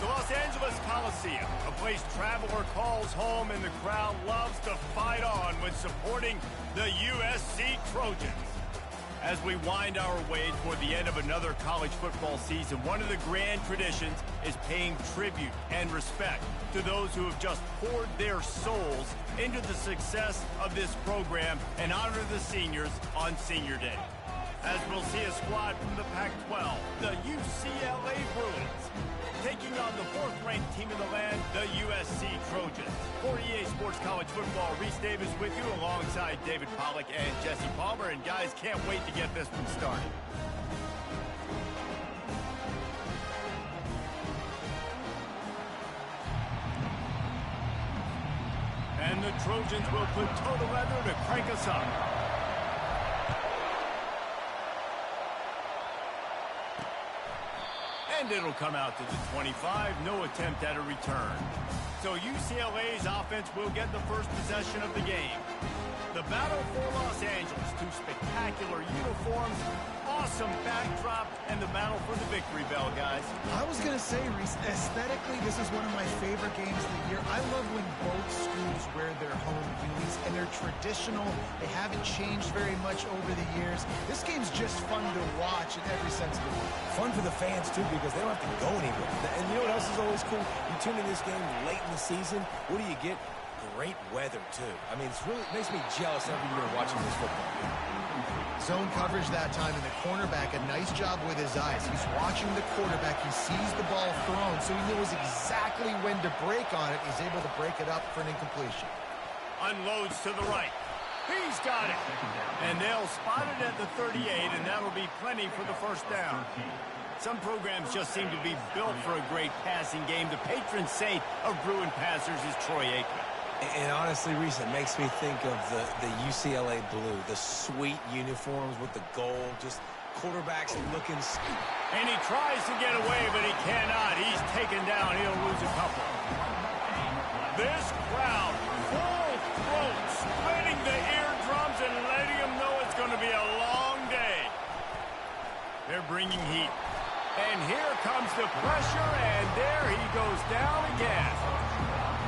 The Los Angeles Coliseum, a place traveler calls home and the crowd loves to fight on when supporting the USC Trojans. As we wind our way toward the end of another college football season, one of the grand traditions is paying tribute and respect to those who have just poured their souls into the success of this program and honor the seniors on Senior Day. As we'll see a squad from the Pac-12, the UCLA Bruins, taking on the fourth-ranked team in the land, the USC Trojans. For EA Sports College Football, Reese Davis with you alongside David Pollack and Jesse Palmer. And guys, can't wait to get this one started. And the Trojans will put toe to leather to crank us up. And it'll come out to the 25. No attempt at a return. So UCLA's offense will get the first possession of the game. The battle for Los Angeles. Two spectacular uniforms, awesome backdrop, and the battle for the victory bell, guys. I was going to say, Reese, aesthetically, this is one of my favorite games of the year. I love when both schools wear their home unis, and they're traditional. They haven't changed very much over the years. This game's just fun to watch in every sense of the word. Fun for the fans, too, because they don't have to go anywhere. And you know what else is always cool? You tune in this game late in the season, what do you get? Great weather, too. I mean, it makes me jealous every year watching this football game. Zone coverage that time, and the cornerback, a nice job with his eyes. He's watching the quarterback. He sees the ball thrown, so he knows exactly when to break on it. He's able to break it up for an incompletion. Unloads to the right. He's got it. And they'll spot it at the 38, and that'll be plenty for the first down. Some programs just seem to be built for a great passing game. The patron saint of Bruin passers is Troy Aikman. And honestly, Reese, it makes me think of the UCLA blue, the sweet uniforms with the gold, just quarterbacks looking. And he tries to get away, but he cannot. He's taken down. He'll lose a couple. This crowd, full throat, splitting the eardrums and letting them know it's going to be a long day. They're bringing heat. And here comes the pressure, and there he goes down again.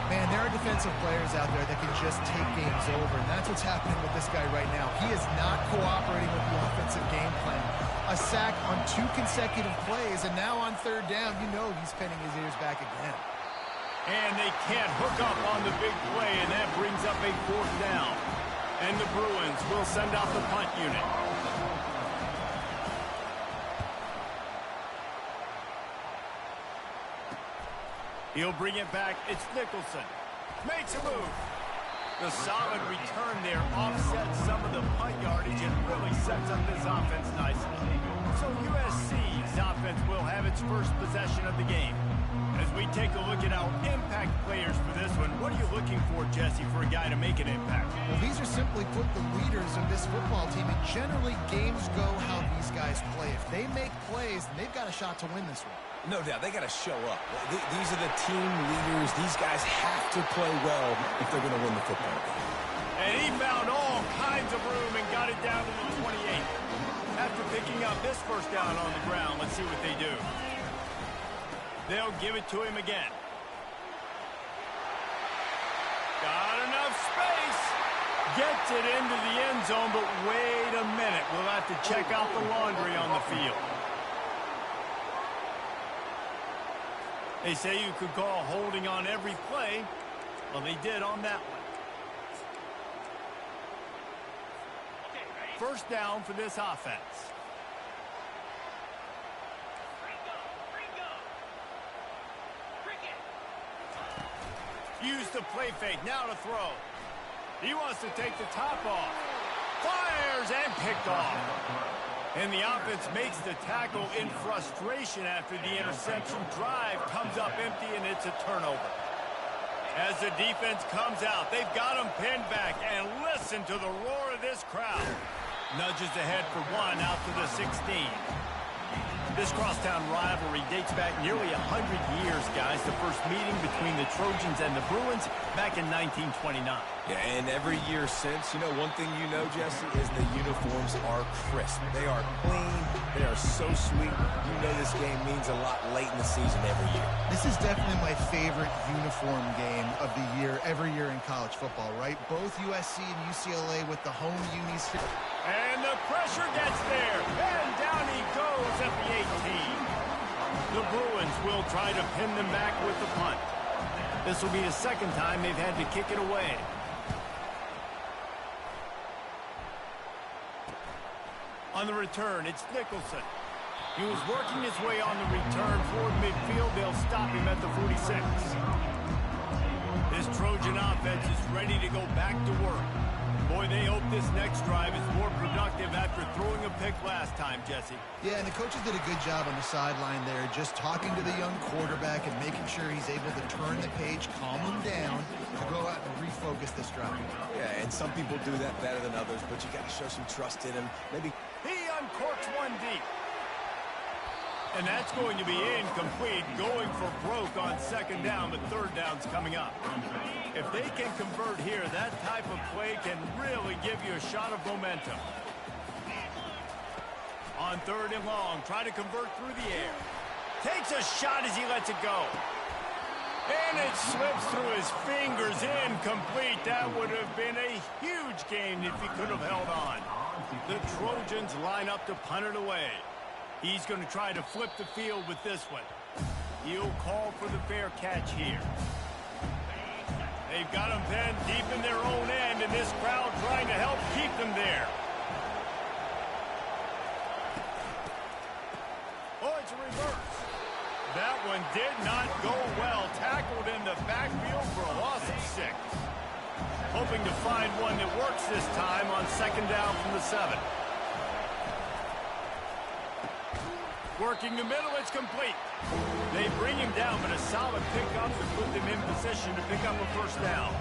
Man, there are defensive players out there that can just take games over, and that's what's happening with this guy right now. He is not cooperating with the offensive game plan. A sack on 2 consecutive plays, and now on third down, you know he's pinning his ears back again. And they can't hook up on the big play, and that brings up a fourth down. And the Bruins will send out the punt unit. He'll bring it back. It's Nicholson. Makes a move. The solid return there offsets some of the punt yardage and really sets up this offense nicely. So USC's offense will have its first possession of the game. As we take a look at our impact players for this one, what are you looking for, Jesse, for a guy to make an impact? Well, these are simply put the leaders of this football team, and generally games go how these guys play. If they make plays, then they've got a shot to win this one. No doubt, they got to show up. These are the team leaders. These guys have to play well if they're going to win the football game. And he found all kinds of room and got it down to the 28. After picking up this first down on the ground, let's see what they do. They'll give it to him again. Got enough space. Gets it into the end zone, but wait a minute. We'll have to check out the laundry on the field. They say you could call holding on every play. Well, they did on that one. First down for this offense. Use the play fake, now to throw. He wants to take the top off. Fires and picked off. And the offense makes the tackle in frustration after the interception. Drive comes up empty, and it's a turnover. As the defense comes out, they've got him pinned back, and listen to the roar of this crowd. Nudges ahead for one out to the 16. This crosstown rivalry dates back nearly 100 years, guys. The first meeting between the Trojans and the Bruins back in 1929. Yeah, and every year since, you know, one thing you know, Jesse, is the uniforms are crisp. They are clean. They are so sweet. You know this game means a lot late in the season every year. This is definitely my favorite uniform game of the year, every year in college football, right? Both USC and UCLA with the home unis here. And the pressure gets there, and down he goes at the 18. The Bruins will try to pin them back with the punt. This will be the second time they've had to kick it away. On the return, it's Nicholson. He was working his way on the return toward midfield. They'll stop him at the 46. This Trojan offense is ready to go back to work. Boy, they hope this next drive is more productive after throwing a pick last time, Jesse. Yeah, and the coaches did a good job on the sideline there, just talking to the young quarterback and making sure he's able to turn the page, calm him down, to go out and refocus this drive. Yeah, and some people do that better than others, but you got to show some trust in him. Maybe he uncorks one deep. And that's going to be incomplete, going for broke on second down, but third down's coming up. If they can convert here, that type of play can really give you a shot of momentum. On third and long, trying to convert through the air. Takes a shot as he lets it go. And it slips through his fingers, incomplete. That would have been a huge gain if he could have held on. The Trojans line up to punt it away. He's going to try to flip the field with this one. He'll call for the fair catch here. They've got him pinned deep in their own end, and this crowd trying to help keep them there. Oh, it's a reverse. That one did not go well. Tackled in the backfield for a loss of 6. Hoping to find one that works this time on second down from the 7. Working the middle, it's complete. They bring him down, but a solid pickup to put them in position to pick up a first down.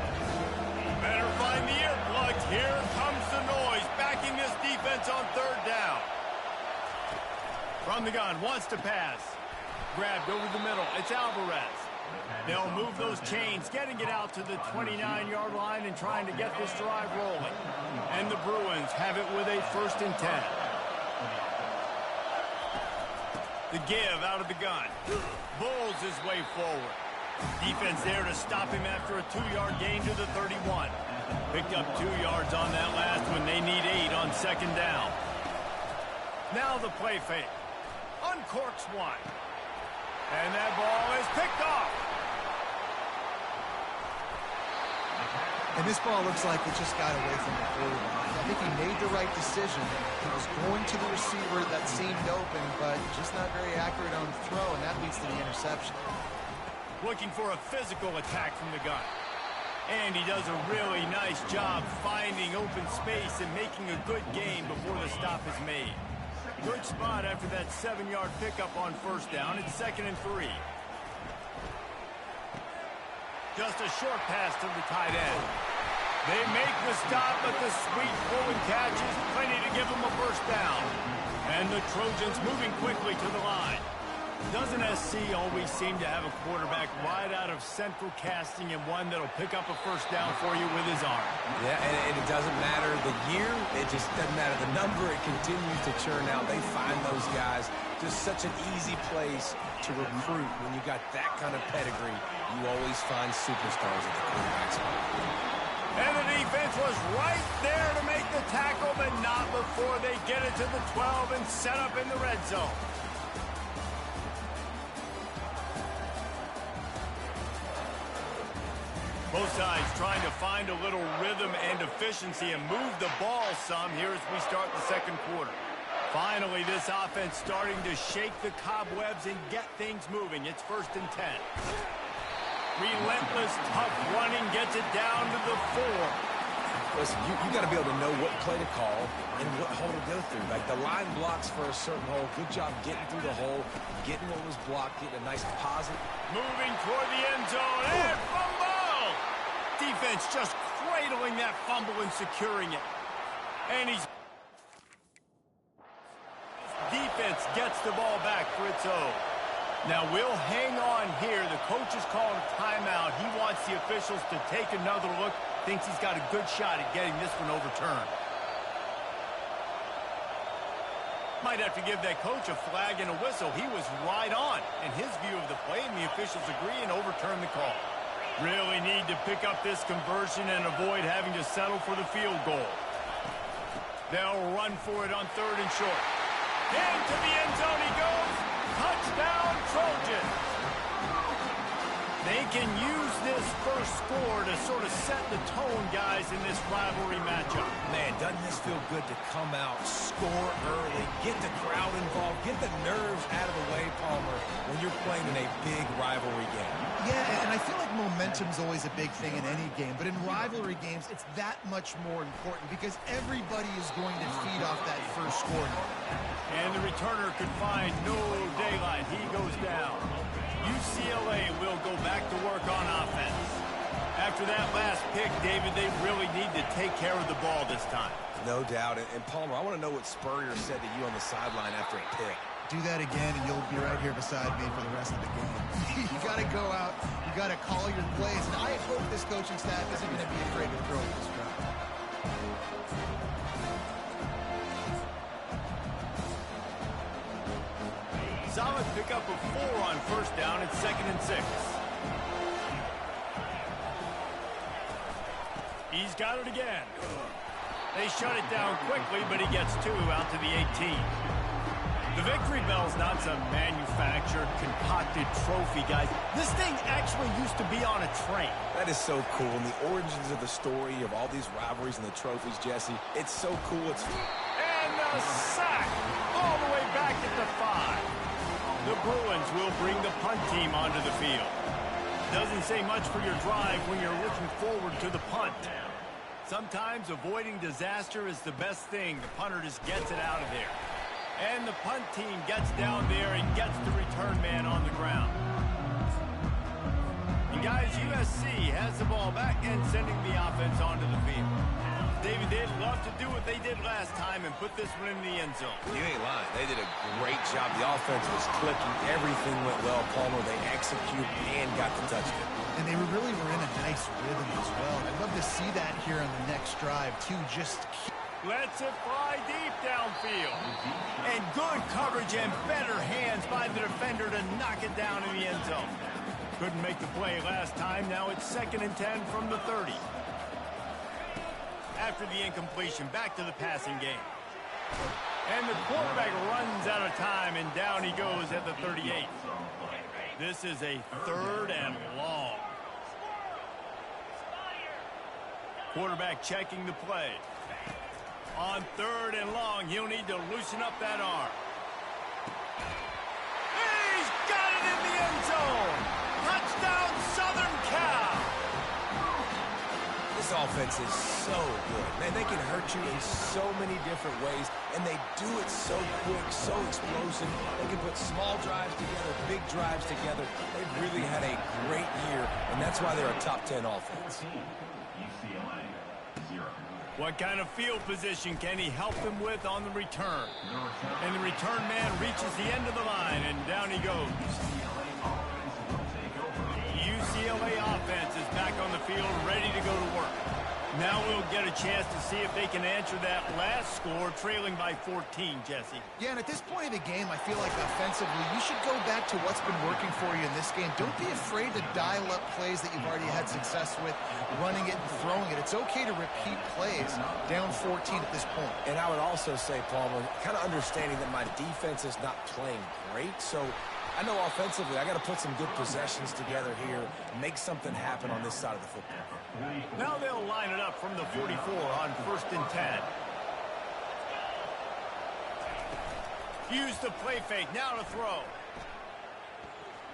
Better find the earplugs. Here comes the noise, backing this defense on third down. From the gun, wants to pass. Grabbed over the middle, it's Alvarez. They'll move those chains, getting it out to the 29-yard line and trying to get this drive rolling. And the Bruins have it with a 1st and 10. The give out of the gun. Bulls his way forward. Defense there to stop him after a 2-yard gain to the 31. Picked up 2 yards on that last one. They need 8 on second down. Now the play fake. Uncorks one. And that ball is picked off. And this ball looks like it just got away from the quarterback. I think he made the right decision. He was going to the receiver that seemed open, but just not very accurate on the throw, and that leads to the interception. Looking for a physical attack from the gun. And he does a really nice job finding open space and making a good gain before the stop is made. Good spot after that 7-yard pickup on first down. It's 2nd and 3. Just a short pass to the tight end. They make the stop, but the sweet pulling catch is plenty to give them a first down. And the Trojans moving quickly to the line. Doesn't SC always seem to have a quarterback right out of central casting and one that'll pick up a first down for you with his arm? Yeah, and it doesn't matter the year. It just doesn't matter the number. It continues to churn out. They find those guys. Just such an easy place to recruit. When you got that kind of pedigree, you always find superstars at the quarterback spot. And the defense was right there to make the tackle, but not before they get it to the 12 and set up in the red zone. Both sides trying to find a little rhythm and efficiency and move the ball some here as we start the second quarter. Finally, this offense starting to shake the cobwebs and get things moving. It's 1st and 10. Relentless, tough running gets it down to the 4. Listen, you got to be able to know what play to call and what hole to go through. Like the line blocks for a certain hole. Good job getting through the hole, getting what was blocked, getting a nice positive. Moving toward the end zone and fumble! Defense just cradling that fumble and securing it. And he's defense gets the ball back for its own. Now we'll hang on here. The coach is calling a timeout. He wants the officials to take another look. Thinks he's got a good shot at getting this one overturned. Might have to give that coach a flag and a whistle. He was right on in his view of the play, and the officials agree and overturn the call. Really need to pick up this conversion and avoid having to settle for the field goal. They'll run for it on 3rd and short. Into the end zone he goes. Touchdown, Trojans. They can use this first score to sort of set the tone, guys, in this rivalry matchup. Man, doesn't this feel good to come out, score early, get the crowd involved, get the nerves out of the way, Palmer, when you're playing in a big rivalry game. Yeah, and I feel like momentum's always a big thing in any game, but in rivalry games, it's that much more important because everybody is going to feed off that first score. And the returner could find no daylight. He goes down. UCLA will go back to work on offense. After that last pick, David, they really need to take care of the ball this time. No doubt. And Palmer, I want to know what Spurrier said to you on the sideline after a pick. Do that again, and you'll be right here beside me for the rest of the game. You got to go out. You got to call your plays. And I hope this coaching staff isn't going to be afraid to throw this drive. Solid pickup of 4 on first down at 2nd and 6. He's got it again. They shut it down quickly, but he gets 2 out to the 18. The victory bell's not some manufactured, concocted trophy, guys. This thing actually used to be on a train. That is so cool. And the origins of the story of all these rivalries and the trophies, Jesse, it's so cool. And the sack all the way back at the 5. The Bruins will bring the punt team onto the field. Doesn't say much for your drive when you're looking forward to the punt. Sometimes avoiding disaster is the best thing. The punter just gets it out of there. And the punt team gets down there and gets the return man on the ground. And guys, USC has the ball back and sending the offense onto the field. David, they'd love to do what they did last time and put this one in the end zone. You ain't lying. They did a great job. The offense was clicking. Everything went well. Palmer, they executed and got the touchdown. And they really were in a nice rhythm as well. I'd love to see that here on the next drive, too. Just lets it fly deep downfield. And good coverage and better hands by the defender to knock it down in the end zone. Couldn't make the play last time. Now it's 2nd and 10 from the 30. After the incompletion, back to the passing game. And the quarterback runs out of time, and down he goes at the 38. This is a 3rd and long. Quarterback checking the play. On 3rd and long, he'll need to loosen up that arm. He's got it in the end zone. Touchdown, Southern Cal. This offense is so good. Man, they can hurt you in so many different ways, and they do it so quick, so explosive. They can put small drives together, big drives together. They've really had a great year, and that's why they're a top 10 offense. What kind of field position can he help them with on the return? And the return man reaches the end of the line, and down he goes. UCLA offense is back on the field, ready to go to work. Now we'll get a chance to see if they can answer that last score, trailing by 14, Jesse. Yeah, and at this point of the game, I feel like offensively, you should go back to what's been working for you in this game. Don't be afraid to dial up plays that you've already had success with, running it and throwing it. It's okay to repeat plays down 14 at this point. And I would also say, Palmer, kind of understanding that my defense is not playing great, so I know offensively I got to put some good possessions together here, make something happen on this side of the football. Now they'll line it up from the 44 on 1st and 10. Use the play fake, now to throw.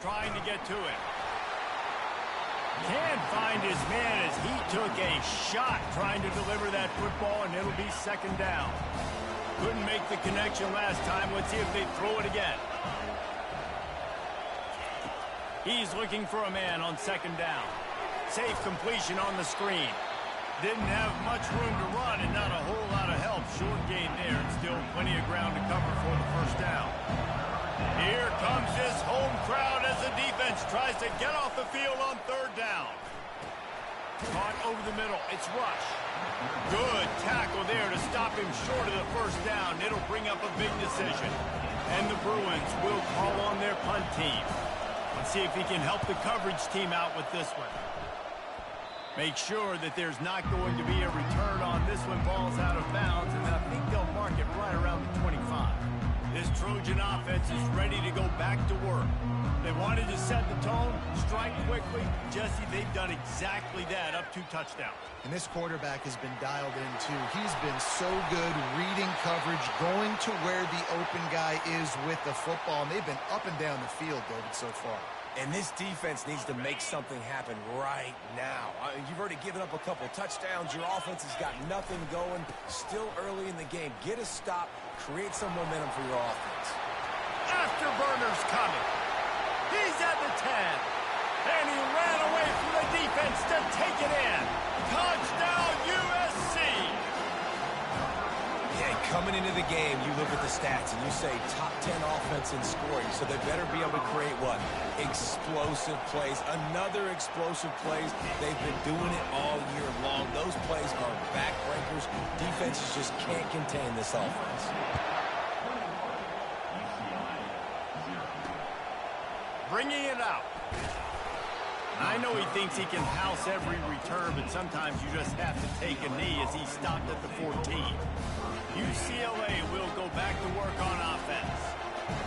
Trying to get to it. Can't find his man as he took a shot trying to deliver that football, and it'll be 2nd down. Couldn't make the connection last time. Let's see if they throw it again. He's looking for a man on 2nd down. Safe completion on the screen. Didn't have much room to run and not a whole lot of help. Short gain there and still plenty of ground to cover for the first down. Here comes this home crowd as the defense tries to get off the field on third down. Caught over the middle. It's Rush. Good tackle there to stop him short of the first down. It'll bring up a big decision. And the Bruins will call on their punt team. Let's see if he can help the coverage team out with this one. Make sure that there's not going to be a return on this one. Ball's out of bounds, and I think they'll mark it right around the 25. This Trojan offense is ready to go back to work. They wanted to set the tone, strike quickly. Jesse, they've done exactly that, up 2 touchdowns. And this quarterback has been dialed in, too. He's been so good reading coverage, going to where the open guy is with the football. And they've been up and down the field, David, so far. And this defense needs to make something happen right now. You've already given up a couple touchdowns. Your offense has got nothing going. Still early in the game. Get a stop. Create some momentum for your offense. Afterburner's coming. He's at the 10. And he ran away from the defense to take it in. Touchdown, USC. Yeah, coming into the game, you look at the stats and you say top 10 offense in scoring, so they better be able to create what? Explosive plays. Another explosive plays. They've been doing it all year long. Those plays are backbreakers. Defenses just can't contain this offense. Bringing it out. I know he thinks he can house every return, but sometimes you just have to take a knee as he stopped at the 14. UCLA will go back to work on offense.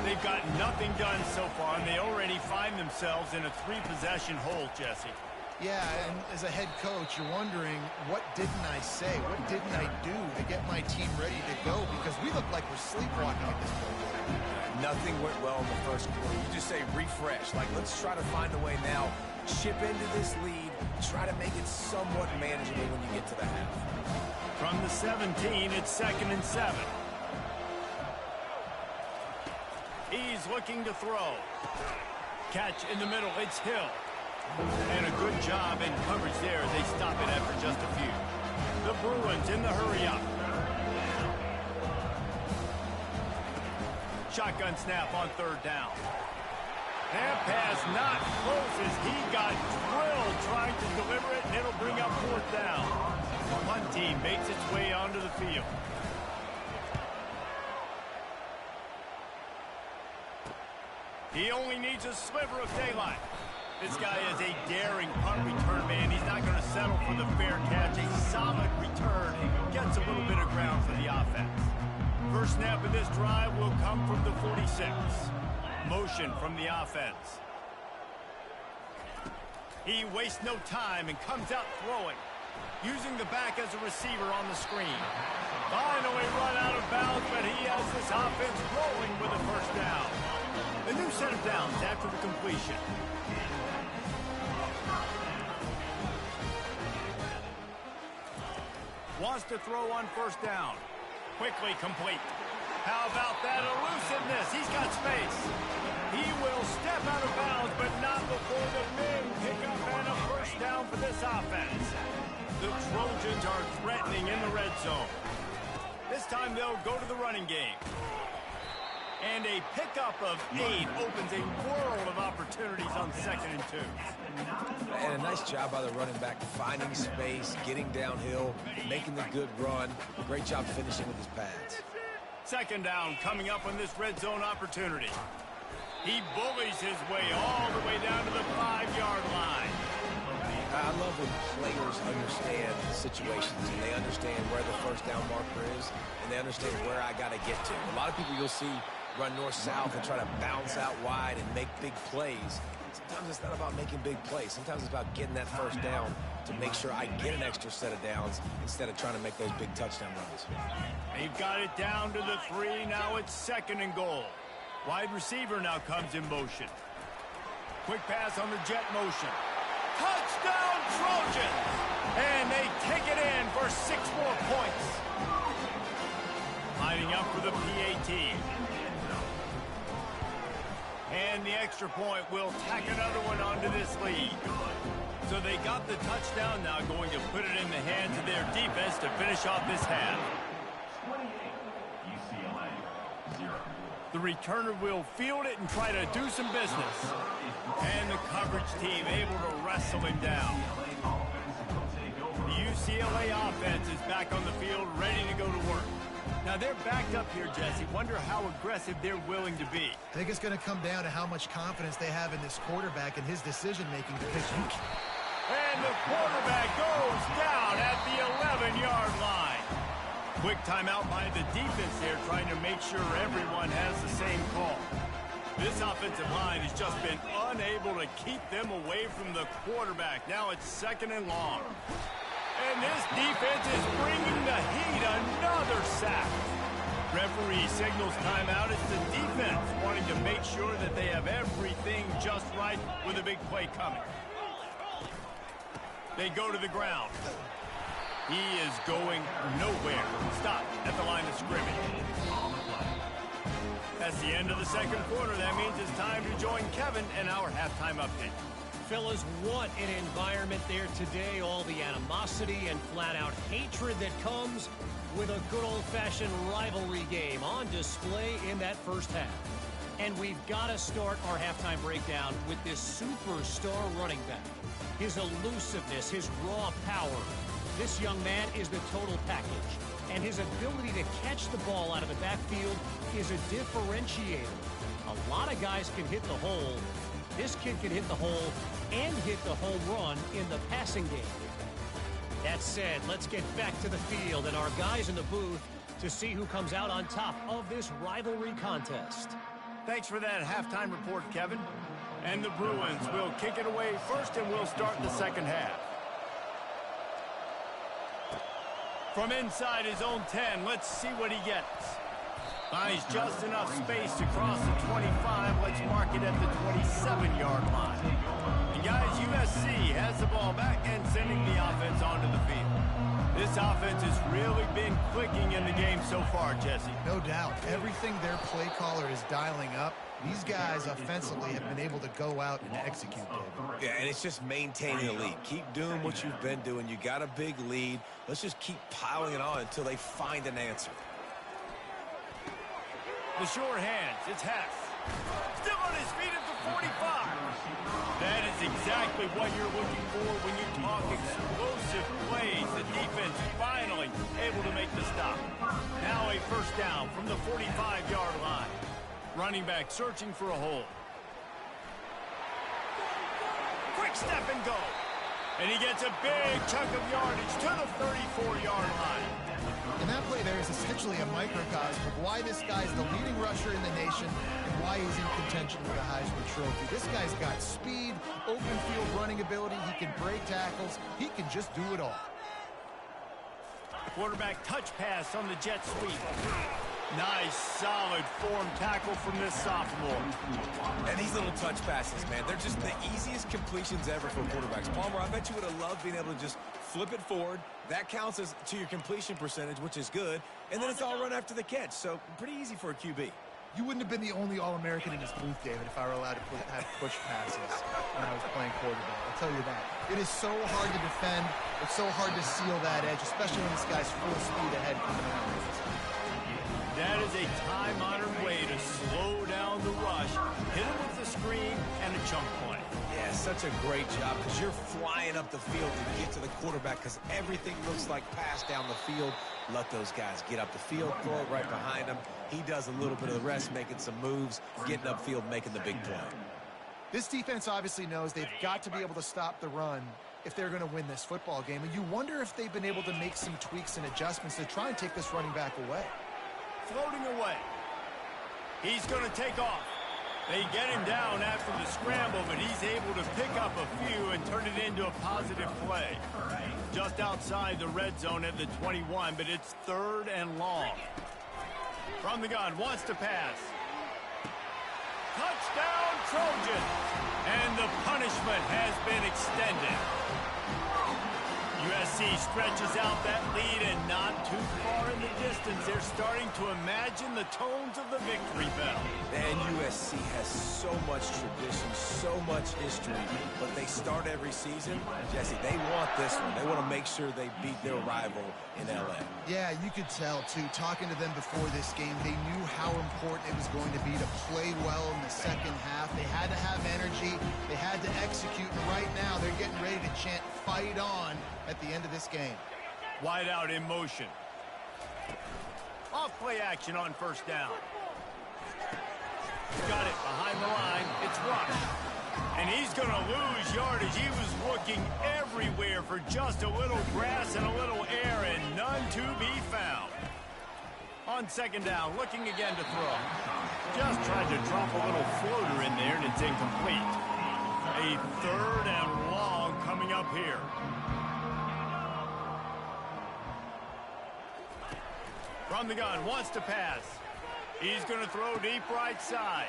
They've got nothing done so far, and they already find themselves in a 3-possession hole, Jesse. Yeah, and as a head coach, you're wondering, what didn't I say? What didn't I do to get my team ready to go? Because we look like we're sleepwalking at this point. Nothing went well in the first quarter. You just say refresh. Like, let's try to find a way now. Chip into this lead. Try to make it somewhat manageable when you get to the half. From the 17, it's 2nd and 7. He's looking to throw. Catch in the middle. It's Hill. And a good job in coverage there. They stop it after just a few. The Bruins in the hurry-up. Shotgun snap on third down. That pass not close as he got drilled trying to deliver it, and it'll bring up 4th down. The punt team makes its way onto the field. He only needs a sliver of daylight. This guy is a daring punt return man. He's not going to settle for the fair catch. A solid return gets a little bit of ground for the offense. First snap of this drive will come from the 46. Motion from the offense. He wastes no time and comes out throwing. Using the back as a receiver on the screen. Finally run out of bounds, but he has this offense rolling with a first down. A new set of downs after the completion. Wants to throw on first down. Quickly complete. How about that elusiveness? He's got space. He will step out of bounds, but not before the big pickup and a first down for this offense. The Trojans are threatening in the red zone. This time they'll go to the running game. And a pickup of 8 opens a world of opportunities on 2nd and 2. And a nice job by the running back, finding space, getting downhill, making the good run. Great job finishing with his pads. 2nd down coming up on this red zone opportunity. He bullies his way all the way down to the 5-yard line. I love when players understand situations and they understand where the first down marker is and they understand where I got to get to. A lot of people you'll see run north-south and try to bounce out wide and make big plays. Sometimes it's not about making big plays. Sometimes it's about getting that first down to make sure I get an extra set of downs instead of trying to make those big touchdown runs. They've got it down to the 3. Now it's 2nd and goal. Wide receiver now comes in motion. Quick pass on the jet motion. Touchdown, Trojans! And they take it in for 6 more points. Lining up for the PAT. And the extra point will tack another one onto this lead. So they got the touchdown, now going to put it in the hands of their defense to finish off this half. 28, UCLA, 0. The returner will field it and try to do some business. And the coverage team able to wrestle him down. The UCLA offense is back on the field, ready to go to work. Now they're backed up here, Jesse. Wonder how aggressive they're willing to be. I think it's going to come down to how much confidence they have in this quarterback and his decision-making, because you can't. And the quarterback goes down at the 11-yard line. Quick timeout by the defense there, trying to make sure everyone has the same call. This offensive line has just been unable to keep them away from the quarterback. Now it's 2nd and long. And this defense is bringing the heat. Another sack. Referee signals timeout. It's the defense wanting to make sure that they have everything just right with a big play coming. They go to the ground. He is going nowhere. Stop at the line of scrimmage. That's the end of the 2nd quarter. That means it's time to join Kevin and our halftime update. Fellas, what an environment there today. All the animosity and flat-out hatred that comes with a good old-fashioned rivalry game on display in that first half. And we've got to start our halftime breakdown with this superstar running back. His elusiveness, his raw power. This young man is the total package. And his ability to catch the ball out of the backfield is a differentiator. A lot of guys can hit the hole. This kid can hit the hole and hit the home run in the passing game. That said, let's get back to the field and our guys in the booth to see who comes out on top of this rivalry contest. Thanks for that halftime report, Kevin. And the Bruins will kick it away first, and we'll start the 2nd half. From inside his own 10, let's see what he gets. Finds just enough space to cross the 25. Let's mark it at the 27-yard line. And guys, USC has the ball back and sending the offense onto the field. This offense has really been clicking in the game so far, Jesse. No doubt. Everything their play caller is dialing up, these guys offensively have been able to go out and execute, David. Yeah, and it's just maintaining the lead. Keep doing what you've been doing. You got a big lead. Let's just keep piling it on until they find an answer. The short hands, it's Hess. Still on his feet at the 45. That is exactly what you're looking for when you talk explosive plays. The defense finally able to make the stop. Now a first down from the 45-yard line. Running back searching for a hole. Quick step and go. And he gets a big chunk of yardage to the 34-yard line. And that play there is essentially a microcosm of why this guy's the leading rusher in the nation and why he's in contention for the Heisman Trophy. This guy's got speed, open field running ability. He can break tackles. He can just do it all. Quarterback touch pass on the jet sweep. Nice, solid form tackle from this sophomore. And these little touch passes, man, they're just the easiest completions ever for quarterbacks. Palmer, I bet you would have loved being able to just flip it forward. That counts as to your completion percentage, which is good. And then it's all run after the catch, so pretty easy for a QB. You wouldn't have been the only All-American in his booth, David, if I were allowed to have push passes when I was playing quarterback. I'll tell you that. It is so hard to defend. It's so hard to seal that edge, especially when this guy's full speed ahead coming out. That is a time-honored way to slow down the rush, hit him with the screen, and a chunk play. Yeah, such a great job because you're flying up the field to get to the quarterback because everything looks like pass down the field. Let those guys get up the field, throw it right behind him. He does a little bit of the rest, making some moves, getting upfield, making the big play. This defense obviously knows they've got to be able to stop the run if they're going to win this football game. And you wonder if they've been able to make some tweaks and adjustments to try and take this running back away. Floating away. He's going to take off. They get him down after the scramble, but he's able to pick up a few and turn it into a positive play. Just outside the red zone at the 21, but it's 3rd and long. From the gun, wants to pass. Touchdown, Trojan! And the punishment has been extended. USC stretches out that lead and not too far in the distance. They're starting to imagine the tones of the victory bell. And USC has so much tradition, so much history, but they start every season. Jesse, they want this one. They want to make sure they beat their rival in LA. Yeah, you could tell, too. Talking to them before this game, they knew how important it was going to be to play well in the second half. They had to have energy. They had to execute. And right now, they're getting ready to chant "Fight on" at the end of this game. Wide out in motion. Off play action on first down. Got it behind the line. It's Rush. And he's going to lose yardage. He was looking everywhere for just a little grass and a little air, and none to be found. On second down, looking again to throw. Just tried to drop a little floater in there, and it's incomplete. A third and long coming up here. From the gun, wants to pass. He's going to throw deep right side.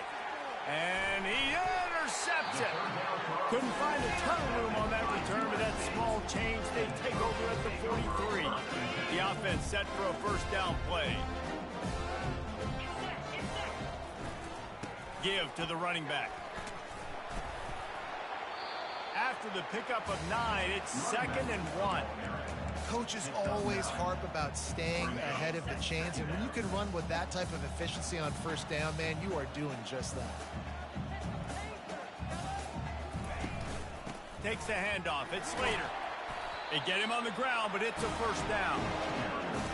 And he intercepts it. Couldn't find a ton of room on that return, but that small change, they take over at the 43. The offense set for a first down play. Give to the running back. After the pickup of 9, it's 2nd and 1. Coaches always harp about staying ahead of the chains, and when you can run with that type of efficiency on first down, man, you are doing just that. Takes the handoff. It's Slater. They get him on the ground, but it's a first down.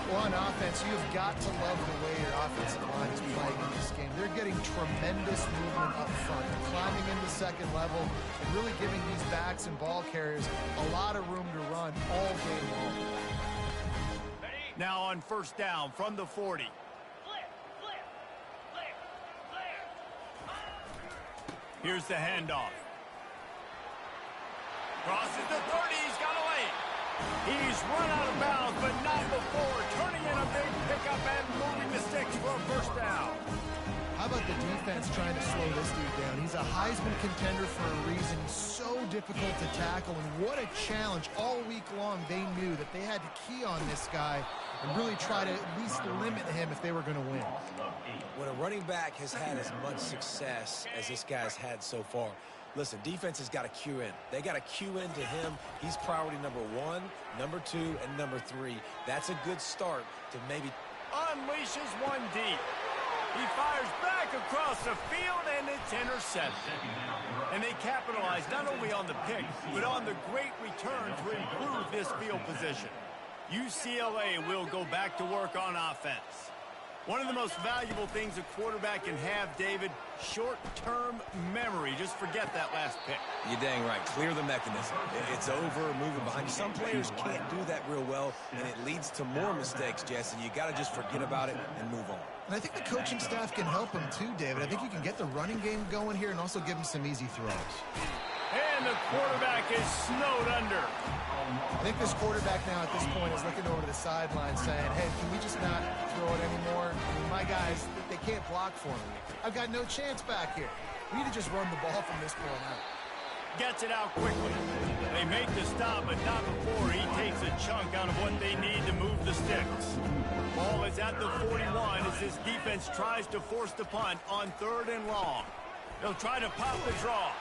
Well, on offense, you've got to love the way your offensive line is playing in this game. They're getting tremendous movement up front, climbing into second level, and really giving these backs and ball carriers a lot of room to run all game long. Now on first down from the 40. Here's the handoff. Crosses the 30. He's got a lane. He's run out of bounds, but not before. Turning in a big pickup and moving the sticks for a first down. How about the defense trying to slow this dude down? He's a Heisman contender for a reason. He's so difficult to tackle, and what a challenge. All week long, they knew that they had to key on this guy and really try to at least limit him if they were going to win. When a running back has had as much success as this guy's had so far, listen, defense has got to cue in. They got to cue into him. He's priority number 1, number 2, and number 3. That's a good start to maybe unleashes one deep. He fires back across the field, and it's intercepted. And they capitalize not only on the pick, but on the great return to improve this field position. UCLA will go back to work on offense. One of the most valuable things a quarterback can have, David, short-term memory. Just forget that last pick. You're dang right. Clear the mechanism. It's over, moving behind. Some players can't do that real well, and it leads to more mistakes, Jesse. You got to just forget about it and move on. And I think the coaching staff can help him too, David. I think you can get the running game going here and also give him some easy throws. And the quarterback is snowed under. I think this quarterback now at this point is looking over to the sideline saying, hey, can we just not throw it anymore? I mean, my guys, they can't block for me. I've got no chance back here. We need to just run the ball from this point out. Gets it out quickly. They make the stop, but not before he takes a chunk out of what they need to move the sticks. Ball is at the 41 as this defense tries to force the punt on 3rd and long. They'll try to pop the draw.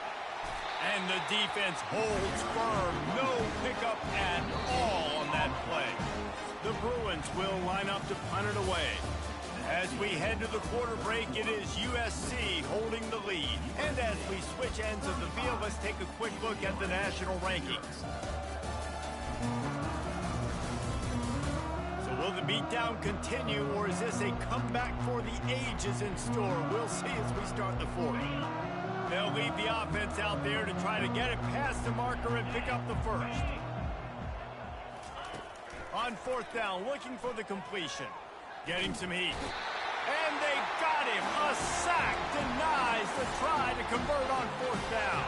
And the defense holds firm. No pickup at all on that play. The Bruins will line up to punt it away. As we head to the quarter break, it is USC holding the lead. And as we switch ends of the field, let's take a quick look at the national rankings. So will the beatdown continue, or is this a comeback for the ages in store? We'll see as we start the 40. They'll leave the offense out there to try to get it past the marker and pick up the first. On 4th down, looking for the completion. Getting some heat. And they got him. A sack denies the try to convert on 4th down.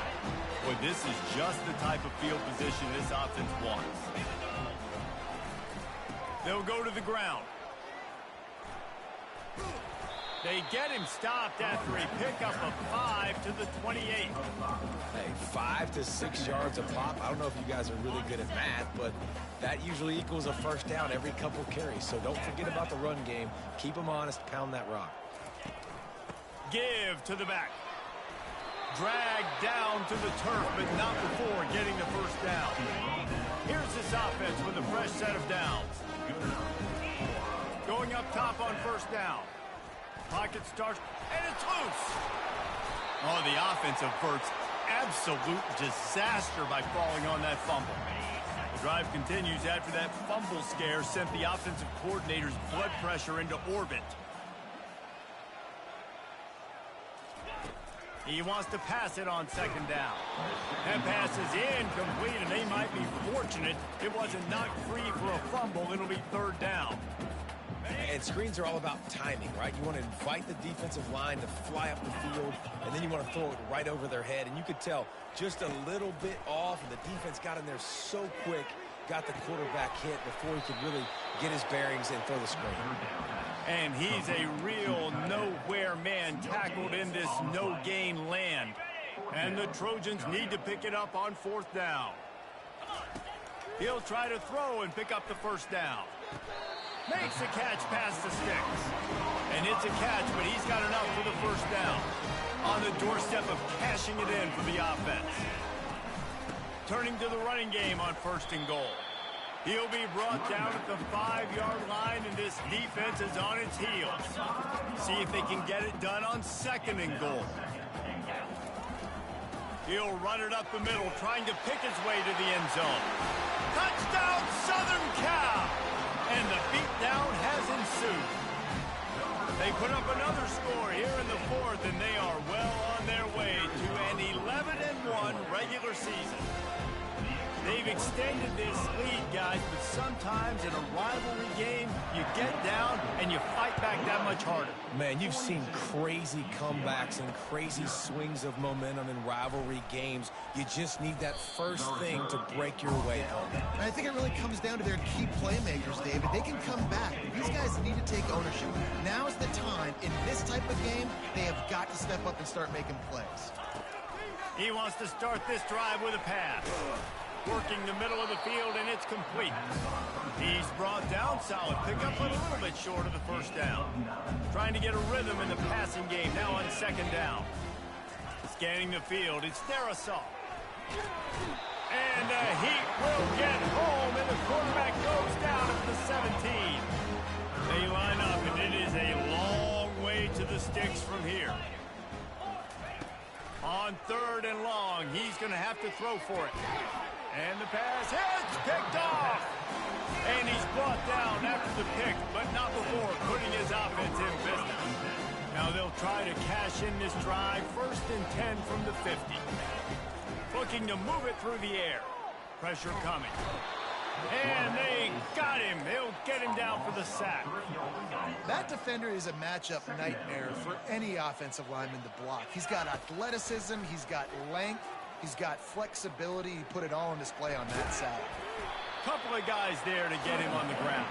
Boy, this is just the type of field position this offense wants. They'll go to the ground. They get him stopped after a pickup of 5 to the 28. Hey, 5 to 6 yards a pop. I don't know if you guys are really good at math, but that usually equals a first down every couple carries. So don't forget about the run game. Keep them honest. Pound that rock. Give to the back. Drag down to the turf, but not before getting the first down. Here's this offense with a fresh set of downs. Going up top on first down. Pocket starts, and it's loose. Oh, the offense averts absolute disaster by falling on that fumble. The drive continues after that fumble scare sent the offensive coordinator's blood pressure into orbit. He wants to pass it on second down. That pass is incomplete, and they might be fortunate it wasn't knocked free for a fumble. It'll be third down. And screens are all about timing, right? You want to invite the defensive line to fly up the field, and then you want to throw it right over their head. And you could tell just a little bit off, and the defense got in there so quick, got the quarterback hit before he could really get his bearings and throw the screen. And he's a real nowhere man tackled in this no-gain land. And the Trojans need to pick it up on fourth down. He'll try to throw and pick up the first down. Makes a catch past the sticks. And it's a catch, but he's got enough for the first down. On the doorstep of cashing it in for the offense. Turning to the running game on first and goal. He'll be brought down at the 5-yard line, and this defense is on its heels. See if they can get it done on second and goal. He'll run it up the middle, trying to pick his way to the end zone. Touchdown, Southern Cal! And the beatdown has ensued. They put up another score here in the fourth, and they are well on their way to an 11-1 regular season. They've extended this lead, guys, but sometimes in a rivalry game, you get down and you fight back that much harder. Man, you've seen crazy comebacks and crazy swings of momentum in rivalry games. You just need that first thing to break your way home. And I think it really comes down to their key playmakers, David. They can come back. These guys need to take ownership. Now is the time. In this type of game, they have got to step up and start making plays. He wants to start this drive with a pass. Working the middle of the field, and it's complete. He's brought down, solid pickup, but a little bit short of the first down. Trying to get a rhythm in the passing game, now on second down. Scanning the field, it's Darrisaw. And he will get home, and the quarterback goes down at the 17. They line up, and it is a long way to the sticks from here. On third and long, he's going to have to throw for it. And the pass is picked off. And he's brought down after the pick, but not before putting his offense in business. Now they'll try to cash in this drive, first and 10 from the 50. Looking to move it through the air. Pressure coming. And they got him. They'll get him down for the sack. That defender is a matchup nightmare for any offensive lineman to block. He's got athleticism, he's got length, he's got flexibility. He put it all on display on that side. Couple of guys there to get him on the ground.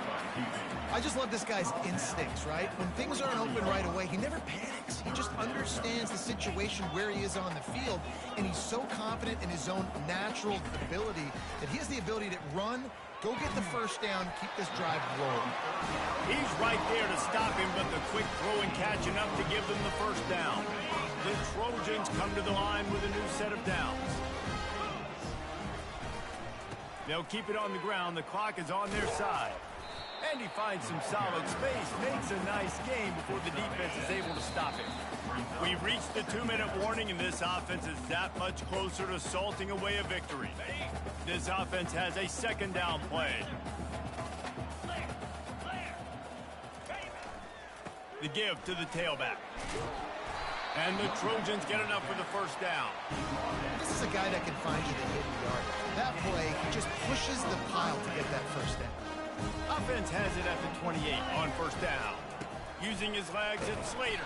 I just love this guy's instincts, right? When things aren't open right away, he never panics. He just understands the situation where he is on the field, and he's so confident in his own natural ability that he has the ability to run, go get the first down, keep this drive rolling. He's right there to stop him, but the quick throw and catch enough to give them the first down. The Trojans come to the line with a new set of downs. They'll keep it on the ground. The clock is on their side. And he finds some solid space, makes a nice game before the defense is able to stop him. We've reached the 2-minute warning, and this offense is that much closer to salting away a victory. This offense has a second down play. The give to the tailback. And the Trojans get enough for the first down. This is a guy that can find you the hidden yard. That play, he just pushes the pile to get that first down. Offense has it at the 28 on first down. Using his legs, it's Slater.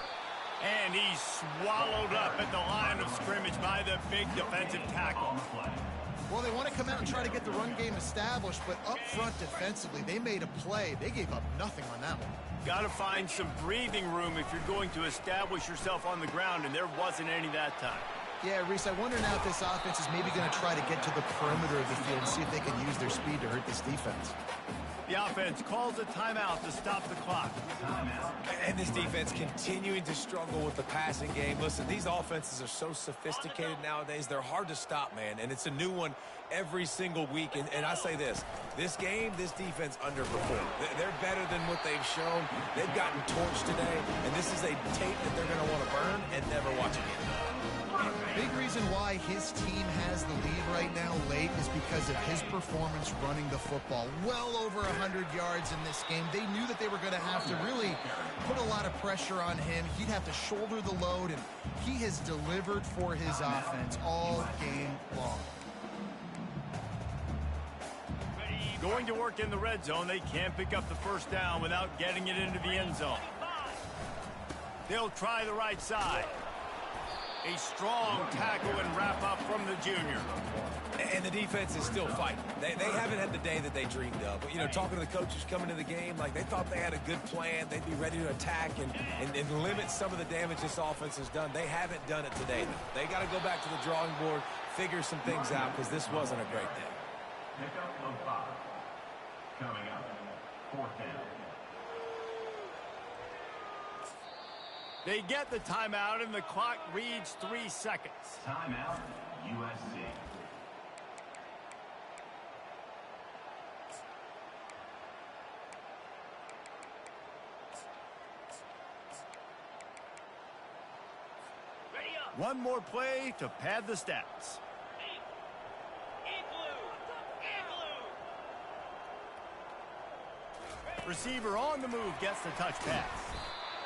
And he's swallowed up at the line of scrimmage by the big defensive tackle. Well, they want to come out and try to get the run game established, but up front defensively, they made a play. They gave up nothing on that one. Got to find some breathing room if you're going to establish yourself on the ground, and there wasn't any that time. Yeah, Reese, I wonder now if this offense is maybe going to try to get to the perimeter of the field and see if they can use their speed to hurt this defense. The offense calls a timeout to stop the clock. And this defense continuing to struggle with the passing game. Listen, these offenses are so sophisticated nowadays. They're hard to stop, man. And it's a new one every single week. And I say this game, this defense underperformed. They're better than what they've shown. They've gotten torched today. And this is a tape that they're going to want to burn and never watch again. Big reason why his team has the lead right now late is because of his performance running the football. Well over 100 yards in this game. They knew that they were going to have to really put a lot of pressure on him. He'd have to shoulder the load, and he has delivered for his offense all game long. Going to work in the red zone, they can't pick up the first down without getting it into the end zone. They'll try the right side. A strong tackle and wrap up from the junior. And the defense is still fighting. They haven't had the day that they dreamed of. But, you know, talking to the coaches coming to the game, like they thought they had a good plan. They'd be ready to attack and limit some of the damage this offense has done. They haven't done it today, though. They got to go back to the drawing board, figure some things out, because this wasn't a great day. Pickup of 5. Coming up, 4th down. They get the timeout, and the clock reads 3 seconds. Timeout, USC. One more play to pad the stats. Receiver on the move gets the touch pass.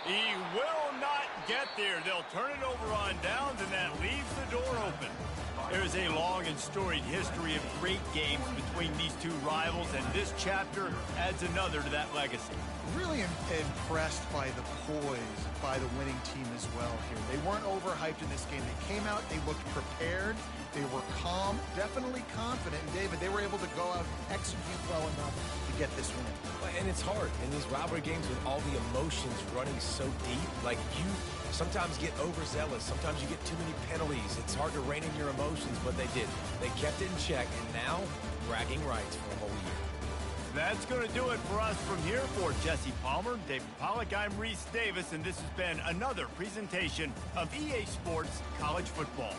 He will not get there. They'll turn it over on downs, and that leaves the door open. There's a long and storied history of great games between these two rivals, and this chapter adds another to that legacy. Really impressed by the poise by the winning team as well here. They weren't overhyped in this game. They came out, they looked prepared, they were calm, definitely confident. And David, they were able to go out and execute well enough to get this win. And it's hard in these rivalry games with all the emotions running so deep. Like, you sometimes get overzealous. Sometimes you get too many penalties. It's hard to rein in your emotions, but they did. They kept it in check, and now bragging rights for a whole year. That's going to do it for us from here. For Jesse Palmer, David Pollack, I'm Reese Davis, and this has been another presentation of EA Sports College Football.